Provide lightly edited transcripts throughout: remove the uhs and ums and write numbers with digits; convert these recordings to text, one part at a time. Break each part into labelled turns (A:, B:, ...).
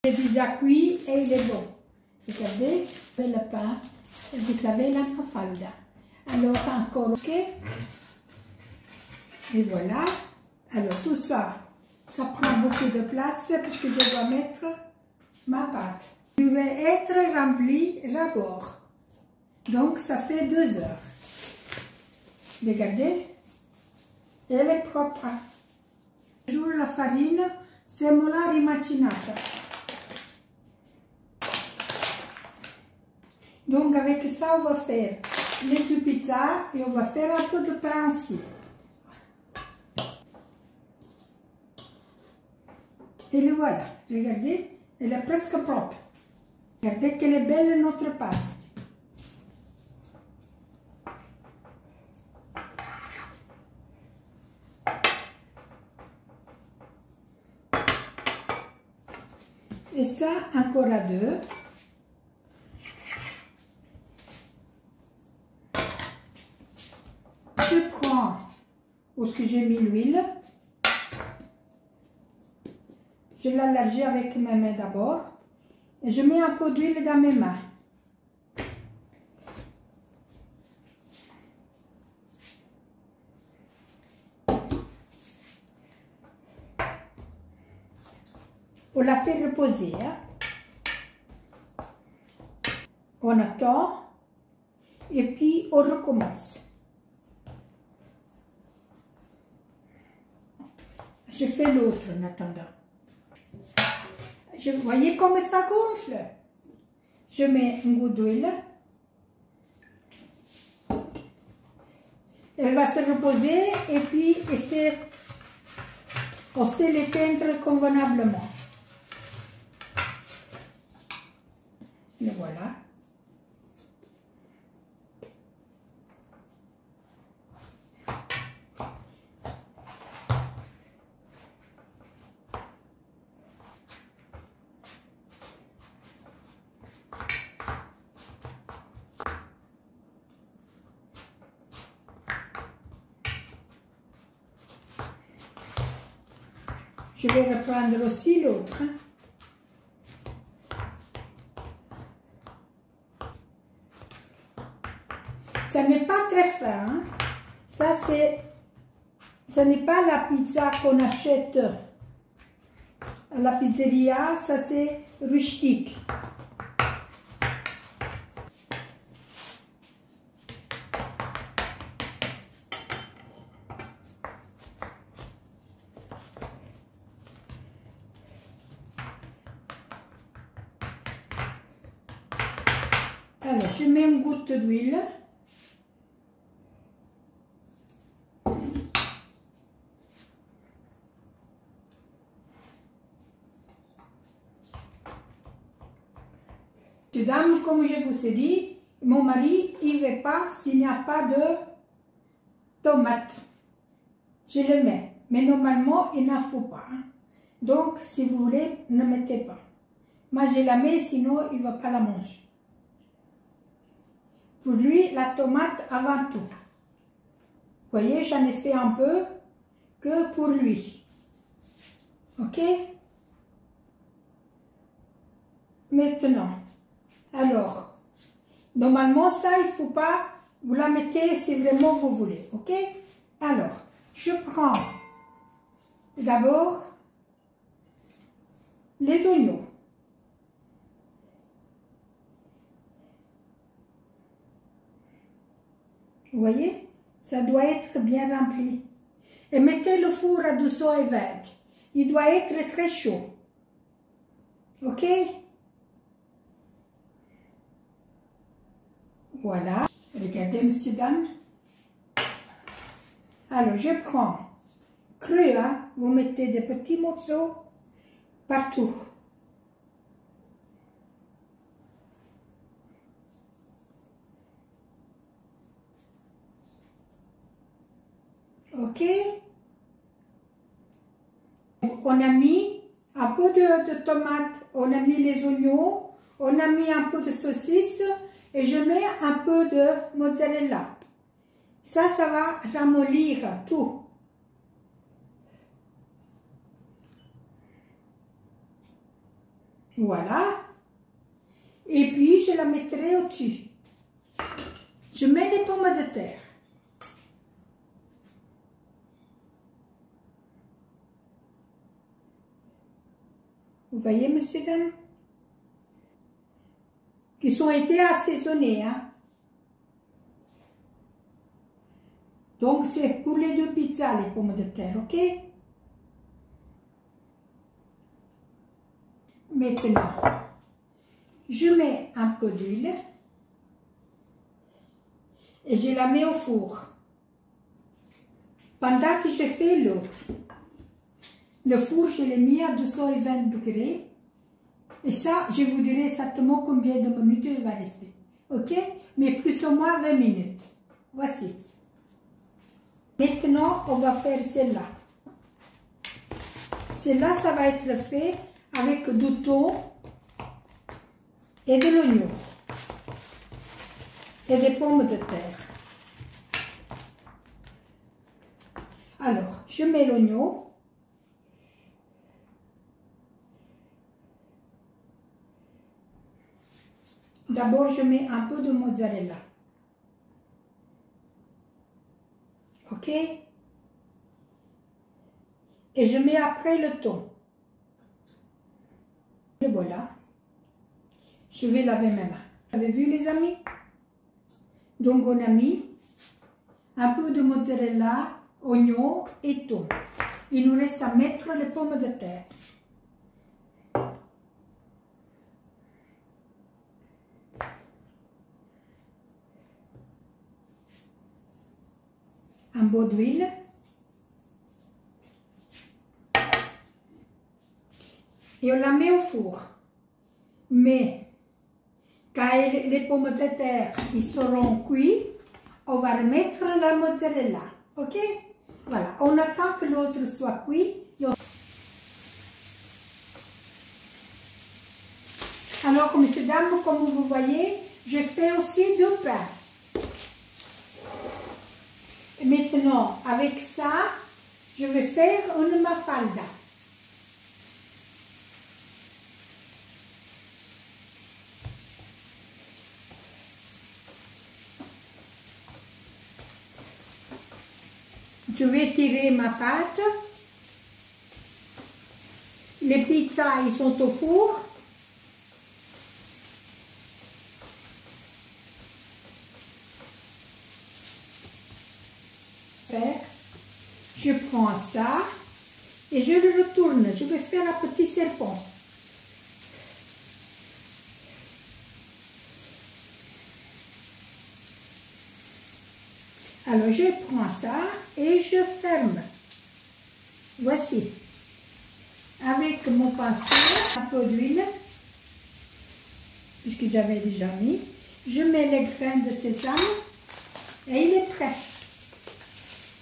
A: Il est déjà cuit et il est bon. Regardez, le pain, et vous savez la mafalda. Alors encore, ok. Et voilà. Alors tout ça, ça prend beaucoup de place puisque je dois mettre ma pâte. Je vais être remplie à bord. Donc ça fait 2 heures. Regardez, elle est propre. Toujours la farine, semola rimacinata. Donc avec ça, on va faire les deux pizzas et on va faire un peu de pain aussi. Et le voilà, regardez, elle est presque propre. Regardez qu'elle est belle notre pâte. Et ça, encore à 2. Je prends où est-ce que j'ai mis l'huile. Je l'élargis avec mes mains d'abord. Et je mets un peu d'huile dans mes mains. On la fait reposer. Hein. On attend. Et puis on recommence. Je fais l'autre en attendant. Vous voyez comme ça gonfle. Je mets un goût d'huile. Elle va se reposer et puis on sait l'éteindre convenablement. Et voilà. Je vais reprendre aussi l'autre. Ça n'est pas très fin. Hein. Ça, ce n'est pas la pizza qu'on achète à la pizzeria. Ça, c'est rustique. Alors, je mets une goutte d'huile. Dame, comme je vous ai dit, mon mari, il ne veut pas s'il n'y a pas de tomates. Je le mets. Mais normalement, il n'en faut pas. Hein. Donc, si vous voulez, ne mettez pas. Moi, je la mets, sinon, il ne va pas la manger. Pour lui, la tomate avant tout. Vous voyez, j'en ai fait un peu que pour lui. Ok? Maintenant, alors, normalement, ça, il ne faut pas, vous la mettez si vraiment vous voulez. Ok? Alors, je prends d'abord les oignons. Vous voyez, ça doit être bien rempli. Et mettez le four à 220. Il doit être très chaud. Ok? Voilà. Regardez, monsieur, dame. Alors, je prends cru, hein? Vous mettez des petits morceaux partout. Ok? On a mis un peu de tomates, on a mis les oignons, on a mis un peu de saucisse et je mets un peu de mozzarella. Ça va ramollir tout. Vous Voilà. Et puis, je la mettrai au-dessus. Je mets les pommes de terre. Vous voyez, monsieur, dame? Qui ont été assaisonnés, hein? Donc, c'est pour les 2 pizzas, les pommes de terre, ok? Maintenant, je mets un peu d'huile et je la mets au four pendant que je fais l'autre. Le four, je l'ai mis à 220 degrés et ça, je vous dirai exactement combien de minutes il va rester, ok? Mais plus ou moins 20 minutes. Voici. Maintenant, on va faire celle-là. Celle-là, ça va être fait avec du thon et de l'oignon et des pommes de terre. Alors, je mets l'oignon. D'abord, je mets un peu de mozzarella. Ok? Et je mets après le thon. Et voilà. Je vais laver mes mains. Vous avez vu, les amis? Donc, on a mis un peu de mozzarella, oignon et thon. Il nous reste à mettre les pommes de terre. Un peu d'huile. Et on la met au four. Mais quand les pommes de terre ils seront cuits, on va remettre la mozzarella. Ok? Voilà. On attend que l'autre soit cuit. Alors, messieurs, dames, comme vous voyez, je fais aussi du pain. Et maintenant, avec ça, je vais faire une mafalda. Je vais tirer ma pâte. Les pizzas, ils sont au four. Je prends ça et je le retourne. Je vais faire un petit serpent. Alors, je prends ça et je ferme. Voici. Avec mon pinceau, un peu d'huile, puisque j'avais déjà mis. Je mets les graines de sésame et il est prêt.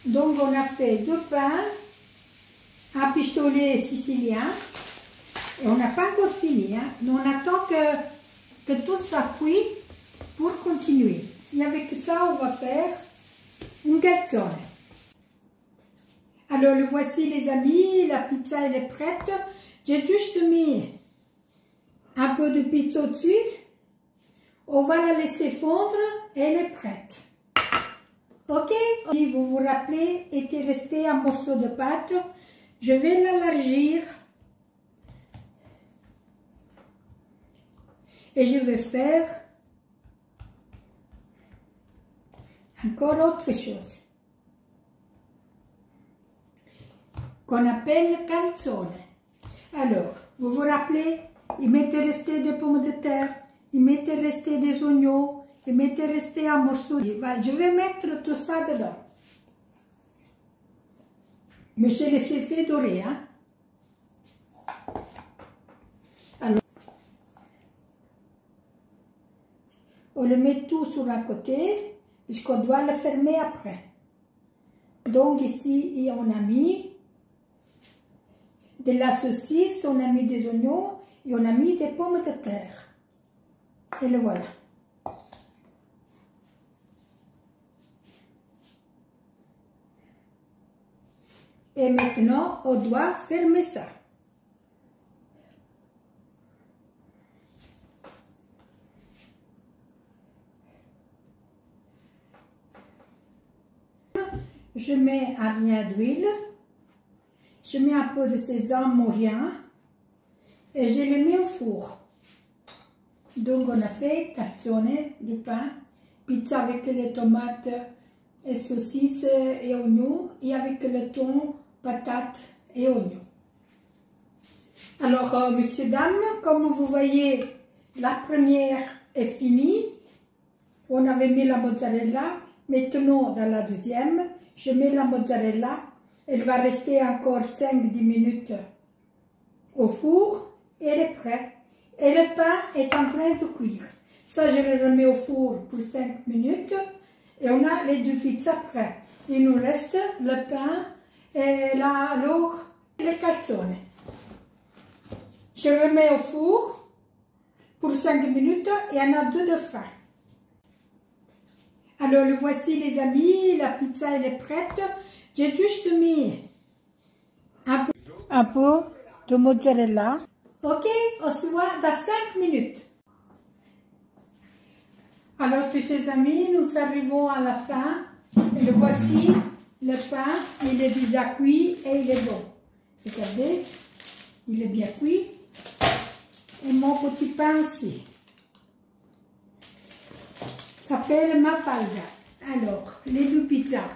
A: Donc, on a fait du pain, un pistolet sicilien. Et on n'a pas encore fini. Hein. On attend que tout soit cuit pour continuer. Et avec ça, on va faire une calzone. Alors, le voici les amis, la pizza elle est prête. J'ai juste mis un peu de pizza au-dessus. On va la laisser fondre et elle est prête. Ok? Si vous vous rappelez, était resté un morceau de pâte. Je vais l'élargir. Et je vais faire encore autre chose. Qu'on appelle calzone. Alors, vous vous rappelez, il m'était resté des pommes de terre, il m'était resté des oignons, il m'était resté un morceau. Je vais mettre tout ça dedans. Mais je laissé fait dorer, hein. Alors, on le met tout sur un côté, puisqu'on doit le fermer après. Donc ici, on a mis de la saucisse, on a mis des oignons et on a mis des pommes de terre. Et le voilà. Et maintenant, on doit fermer ça. je mets un rien d'huile, je mets un peu de sésame mourien et je les mets au four. Donc on a fait calzone du pain, pizza avec les tomates et saucisses et oignons et avec le thon, patates et oignons. Alors, messieurs, dames, comme vous voyez, la première est finie. On avait mis la mozzarella. Maintenant, dans la deuxième, je mets la mozzarella. Elle va rester encore 5-10 minutes au four et elle est prête. Et le pain est en train de cuire. Ça, je le remets au four pour 5 minutes et on a les 2 pizzas prêtes. Il nous reste le pain et les calzone. Je remets au four pour 5 minutes et on a 2 de faim. Alors, le voici les amis, la pizza elle est prête. J'ai juste mis un peu de mozzarella. Ok, on se voit dans 5 minutes. Alors, tous les amis, nous arrivons à la fin. Et le voici, le pain, il est déjà cuit et il est bon. Regardez, il est bien cuit. Et mon petit pain aussi. Ça s'appelle Mafalda. Alors, les 2 pizzas.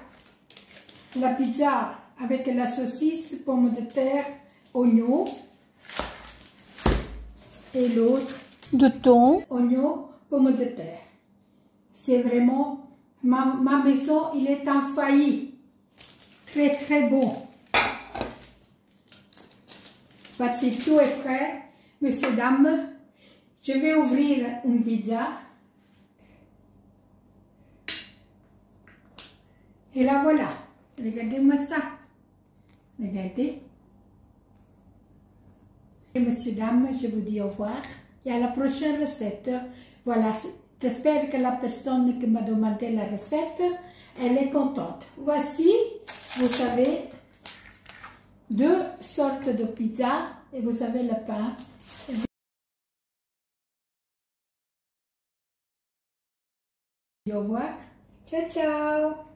A: La pizza avec la saucisse, pommes de terre, oignons. Et l'autre de thon, oignons, pommes de terre. C'est vraiment, ma maison, il est en faillite. Très très bon. Voici, tout est prêt. Messieurs, dames, je vais ouvrir une pizza. Et la voilà. Regardez-moi ça. Regardez. Et messieurs, dames, je vous dis au revoir. Et à la prochaine recette. Voilà. J'espère que la personne qui m'a demandé la recette, elle est contente. Voici, vous savez, 2 sortes de pizza. Et vous avez le pain. Au revoir. Ciao, ciao.